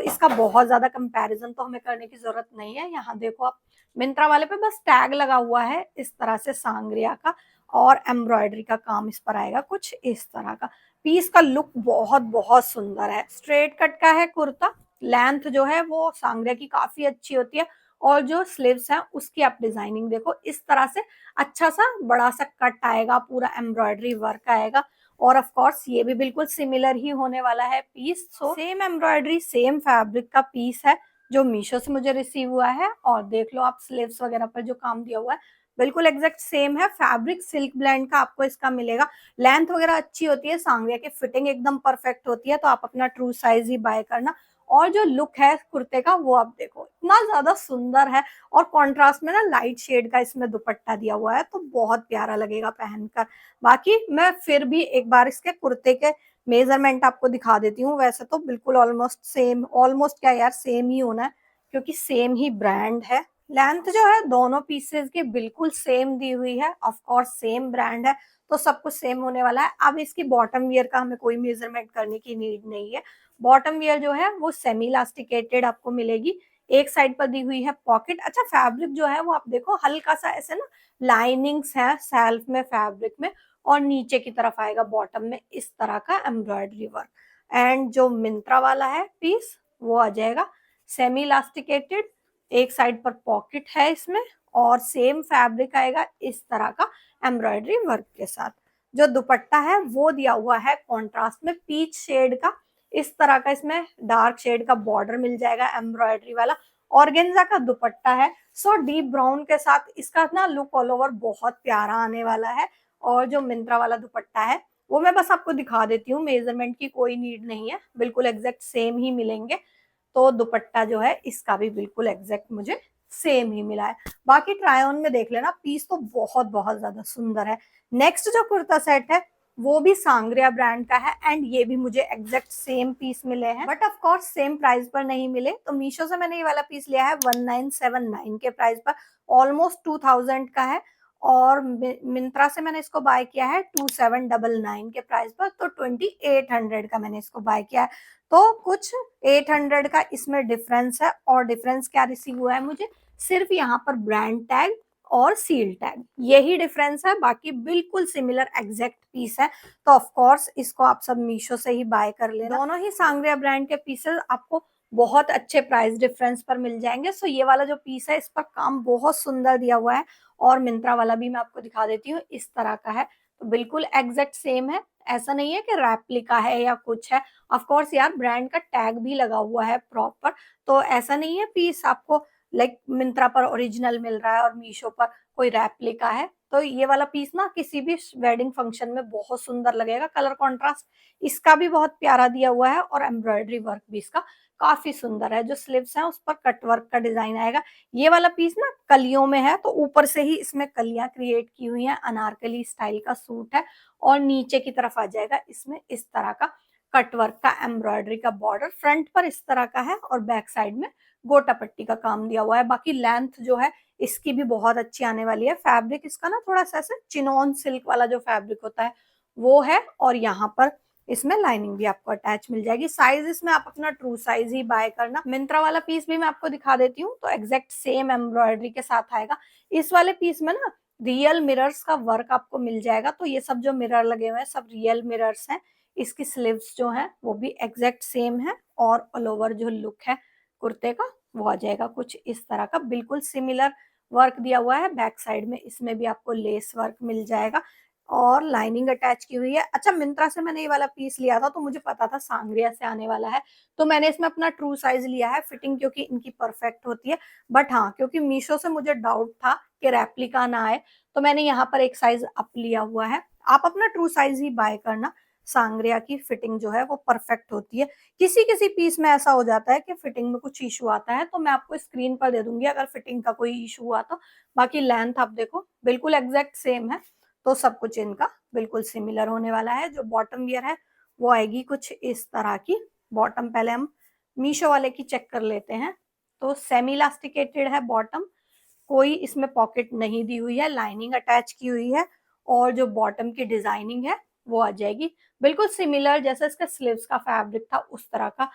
इसका बहुत ज्यादा कंपैरिजन तो हमें करने की जरूरत नहीं है। यहाँ देखो आप, मिंत्रा वाले पे बस टैग लगा हुआ है इस तरह से सांग्रिया का, और एम्ब्रॉयडरी का काम इस पर आएगा कुछ इस तरह का। पीस का लुक बहुत बहुत सुंदर है। स्ट्रेट कट का है कुर्ता, लेंथ जो है वो सांग्रिया की काफी अच्छी होती है, और जो स्लीव्स है उसकी आप डिजाइनिंग देखो, इस तरह से अच्छा सा बड़ा सा कट आएगा, पूरा एम्ब्रॉयडरी वर्क आएगा। और ऑफ कोर्स ये भी बिल्कुल सिमिलर ही होने वाला है piece. Same embroidery same fabric का पीस है जो मीशो से मुझे रिसीव हुआ है। और देख लो आप स्लीव्स वगैरह पर जो काम दिया हुआ है बिल्कुल एग्जैक्ट सेम है। फैब्रिक सिल्क ब्लेंड का आपको इसका मिलेगा। लेंथ वगैरह अच्छी होती है, सांग्रिया की फिटिंग एकदम परफेक्ट होती है, तो आप अपना ट्रू साइज ही बाय करना। और जो लुक है कुर्ते का वो आप देखो, इतना ज्यादा सुंदर है, और कॉन्ट्रास्ट में ना लाइट शेड का इसमें दुपट्टा दिया हुआ है, तो बहुत प्यारा लगेगा पहनकर। बाकी मैं फिर भी एक बार इसके कुर्ते के मेजरमेंट आपको दिखा देती हूँ। वैसे तो बिल्कुल ऑलमोस्ट सेम, ऑलमोस्ट क्या यार, सेम ही होना है क्योंकि सेम ही ब्रांड है। लेंथ जो है दोनों पीसेस की बिल्कुल सेम दी हुई है, ऑफ कोर्स सेम ब्रांड है, तो सब कुछ सेम होने वाला है। अब इसकी बॉटम वियर का हमें कोई मेजरमेंट करने की नीड नहीं है। बॉटम वियर जो है वो सेमी इलास्टिकेटेड आपको मिलेगी, एक साइड पर दी हुई है पॉकेट। अच्छा, फैब्रिक जो है वो आप देखो हल्का सा ऐसे ना लाइनिंग्स है सेल्फ में फैब्रिक में, और नीचे की तरफ आएगा बॉटम में इस तरह का एम्ब्रॉयडरी वर्क। एंड जो मिंत्रा वाला है पीस वो आ जाएगा सेमी इलास्टिकेटेड, एक साइड पर पॉकेट है इसमें, और सेम फैब्रिक आएगा इस तरह का एम्ब्रॉयडरी वर्क के साथ। जो दुपट्टा है वो दिया हुआ है कॉन्ट्रास्ट में पीच शेड का, इस तरह का इसमें डार्क शेड का बॉर्डर मिल जाएगा एम्ब्रॉयडरी वाला। ऑर्गेन्जा का दुपट्टा है, डीप ब्राउन के साथ इसका ना लुक ऑल ओवर बहुत प्यारा आने वाला है। और जो मिंत्रा वाला दुपट्टा है वो मैं बस आपको दिखा देती हूँ, मेजरमेंट की कोई नीड नहीं है, बिल्कुल एग्जैक्ट सेम ही मिलेंगे। तो दुपट्टा जो है इसका भी बिल्कुल एग्जैक्ट मुझे सेम ही मिला है। बाकी ट्राई ऑन में देख लेना, पीस तो बहुत बहुत ज्यादा सुंदर है। नेक्स्ट जो कुर्ता सेट है वो भी सांग्रिया ब्रांड का है एंड ये भी मुझे एग्जैक्ट सेम पीस मिले हैं, but of course same price पर नहीं मिले। तो मीशो से मैंने ये वाला पीस लिया है 1979 के प्राइस पर, ऑलमोस्ट 2000 का है। और मिंत्रा से मैंने इसको बाय किया है 2799 के प्राइस पर, तो 2800 का मैंने इसको बाय किया है। तो कुछ 800 का इसमें डिफरेंस है। और डिफरेंस क्या रिसीव हुआ है मुझे, सिर्फ यहाँ पर ब्रांड टैग और सील टैग, यही डिफरेंस है, बाकी बिल्कुल सिमिलर एग्जैक्ट पीस है। तो ऑफ कोर्स इसको आप सब मीशो से ही बाय कर लेना। दोनों ही सांग्रिया ब्रांड के पीसेस आपको बहुत अच्छे प्राइस डिफरेंस पर मिल जाएंगे। सो ये वाला जो पीस है इस पर काम बहुत सुंदर दिया हुआ है। और मिंत्रा वाला भी मैं आपको दिखा देती हूँ, इस तरह का है, तो बिल्कुल एग्जैक्ट सेम है। ऐसा नहीं है कि रेप्लिका है या कुछ है। ऑफ कोर्स यार ब्रांड का टैग भी लगा हुआ है प्रॉपर, तो ऐसा नहीं है पीस आपको लाइक मिंत्रा पर ओरिजिनल मिल रहा है और मीशो पर कोई रेप्लिका है। तो ये वाला पीस ना किसी भी वेडिंग फंक्शन में बहुत सुंदर लगेगा। कलर कॉन्ट्रास्ट इसका भी बहुत प्यारा दिया हुआ है और एम्ब्रॉयडरी वर्क भी इसका काफी सुंदर है। जो स्लीव्स हैं उस पर कट वर्क का डिजाइन आएगा। ये वाला पीस ना कलियों में है, तो ऊपर से ही इसमें कलियां क्रिएट की हुई हैं, अनारकली स्टाइल का सूट है। और नीचे की तरफ आ जाएगा इसमें इस तरह का कट वर्क का एम्ब्रॉयडरी का बॉर्डर, फ्रंट पर इस तरह का है और बैक साइड में गोटा पट्टी का काम दिया हुआ है। बाकी लेंथ जो है इसकी भी बहुत अच्छी आने वाली है। फैब्रिक इसका ना थोड़ा सा ऐसे चिनॉन सिल्क वाला जो फैब्रिक होता है वो है। और यहाँ पर इसमें लाइनिंग भी आपको अटैच मिल जाएगी। साइज इसमें आप अपना ट्रू साइज ही बाय करना। मिंत्रा वाला पीस भी मैं आपको दिखा देती हूँ, तो एग्जैक्ट सेम एम्ब्रॉयडरी के साथ आएगा। इस वाले पीस में ना रियल मिरर्स का वर्क आपको मिल जाएगा। तो ये सब जो मिरर लगे हुए हैं सब रियल मिरर्स हैं। इसकी स्लीव्स जो है वो भी एग्जैक्ट सेम है और ऑल ओवर जो लुक है कुर्ते का वो आ जाएगा कुछ इस तरह का, बिल्कुल सिमिलर वर्क दिया हुआ है। बैक साइड में इसमें भी आपको लेस वर्क मिल जाएगा और लाइनिंग अटैच की हुई है। अच्छा मिंत्रा से मैंने ये वाला पीस लिया था तो मुझे पता था सांग्रिया से आने वाला है, तो मैंने इसमें अपना ट्रू साइज लिया है। फिटिंग क्योंकि इनकी परफेक्ट होती है, बट हाँ क्योंकि मीशो से मुझे डाउट था कि रेप्लिका ना आए, तो मैंने यहाँ पर एक साइज अप लिया हुआ है। आप अपना ट्रू साइज ही बाय करना। सांग्रिया की फिटिंग जो है वो परफेक्ट होती है। किसी किसी पीस में ऐसा हो जाता है कि फिटिंग में कुछ इशू आता है, तो मैं आपको स्क्रीन पर दे दूंगी अगर फिटिंग का कोई इशू हुआ तो। बाकी लेंथ आप देखो बिल्कुल एग्जैक्ट सेम है, तो सब कुछ इनका बिल्कुल सिमिलर होने वाला है। जो बॉटम वियर है वो आएगी कुछ इस तरह की। बॉटम पहले हम मीशो वाले की चेक कर लेते हैं। तो सेमी इलास्टिकेटेड है बॉटम, कोई इसमें पॉकेट नहीं दी हुई है, लाइनिंग अटैच की हुई है। और जो बॉटम की डिजाइनिंग है वो आ जाएगी बिल्कुल सिमिलर जैसे इसका स्लीव्स का फैब्रिक था उस तरह का,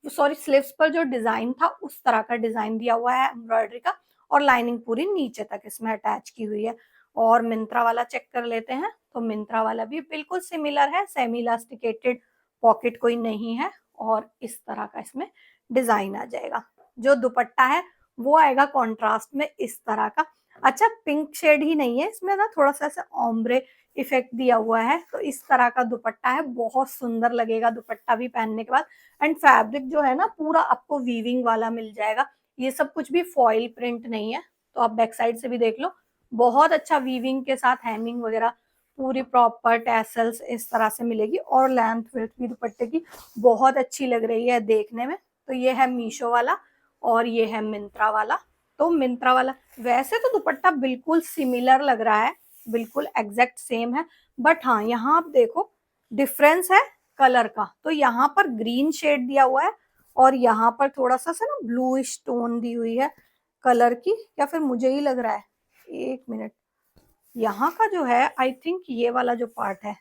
सॉरी स्लीव्स पर जो डिजाइन था उस तरह का डिजाइन दिया हुआ है एम्ब्रॉयडरी का। और लाइनिंग पूरी नीचे तक इसमें अटैच की हुई है। और मिंत्रा वाला चेक कर लेते हैं, तो मिंत्रा वाला भी बिल्कुल सिमिलर है, सेमी इलास्टिकेटेड, पॉकेट कोई नहीं है और इस तरह का इसमें डिजाइन आ जाएगा। जो दुपट्टा है वो आएगा कॉन्ट्रास्ट में इस तरह का। अच्छा पिंक शेड ही नहीं है इसमें ना, थोड़ा सा ऐसा ऑम्ब्रे इफेक्ट दिया हुआ है। तो इस तरह का दुपट्टा है, बहुत सुंदर लगेगा दुपट्टा भी पहनने के बाद। एंड फैब्रिक जो है ना पूरा आपको वीविंग वाला मिल जाएगा, ये सब कुछ भी फॉइल प्रिंट नहीं है। तो आप बैक साइड से भी देख लो, बहुत अच्छा वीविंग के साथ हेमिंग वगैरह पूरी प्रॉपर टैसल्स इस तरह से मिलेगी। और लेंथ विड्थ भी दुपट्टे की बहुत अच्छी लग रही है देखने में। तो ये है मीशो वाला और ये है मिंत्रा वाला। तो मिंत्रा वाला वैसे तो दुपट्टा बिल्कुल सिमिलर लग रहा है, बिल्कुल एग्जैक्ट सेम है, बट हाँ यहाँ आप देखो डिफरेंस है कलर का। तो यहाँ पर ग्रीन शेड दिया हुआ है और यहाँ पर थोड़ा सा ना ब्लू टोन दी हुई है कलर की, या फिर मुझे ही लग रहा है, एक मिनट। यहाँ का जो है आई थिंक ये वाला जो पार्ट है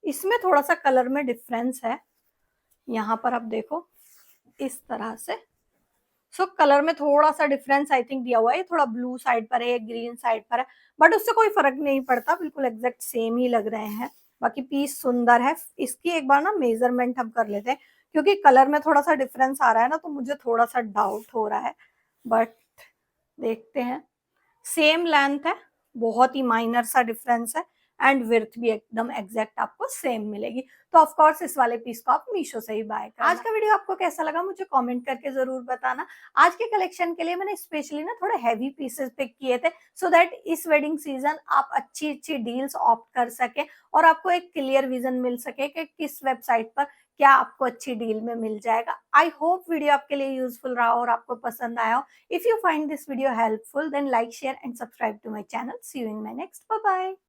इसमें थोड़ा सा कलर में डिफरेंस है। यहाँ पर आप देखो इस तरह से, सो कलर में थोड़ा सा डिफरेंस आई थिंक दिया हुआ है। ये थोड़ा ब्लू साइड पर है, ग्रीन साइड पर है, बट उससे कोई फर्क नहीं पड़ता, बिल्कुल एग्जैक्ट सेम ही लग रहे हैं। बाकी पीस सुंदर है। इसकी एक बार ना मेजरमेंट हम कर लेते हैं, क्योंकि कलर में थोड़ा सा डिफरेंस आ रहा है ना, तो मुझे थोड़ा सा डाउट हो रहा है, बट देखते हैं। सेम लेंथ है, बहुत ही माइनर सा डिफरेंस है एंड विर्थ भी एकदम एग्जैक्ट आपको सेम मिलेगी। तो ऑफ कोर्स इस वाले पीस को आप मीशो से ही बाय करना। आज का वीडियो आपको कैसा लगा मुझे कमेंट करके जरूर बताना। आज के कलेक्शन के लिए मैंने स्पेशली ना थोड़े हैवी पीसेस पिक किए थे, सो दैट इस वेडिंग सीजन आप अच्छी अच्छी डील्स ऑप्ट कर सके और आपको एक क्लियर विजन मिल सके कि किस वेबसाइट पर क्या आपको अच्छी डील में मिल जाएगा। आई होप वीडियो आपके लिए यूजफुल रहा और आपको पसंद आया हो। If you find this video helpful, then like, share and subscribe to my channel. See you in my next. Bye bye.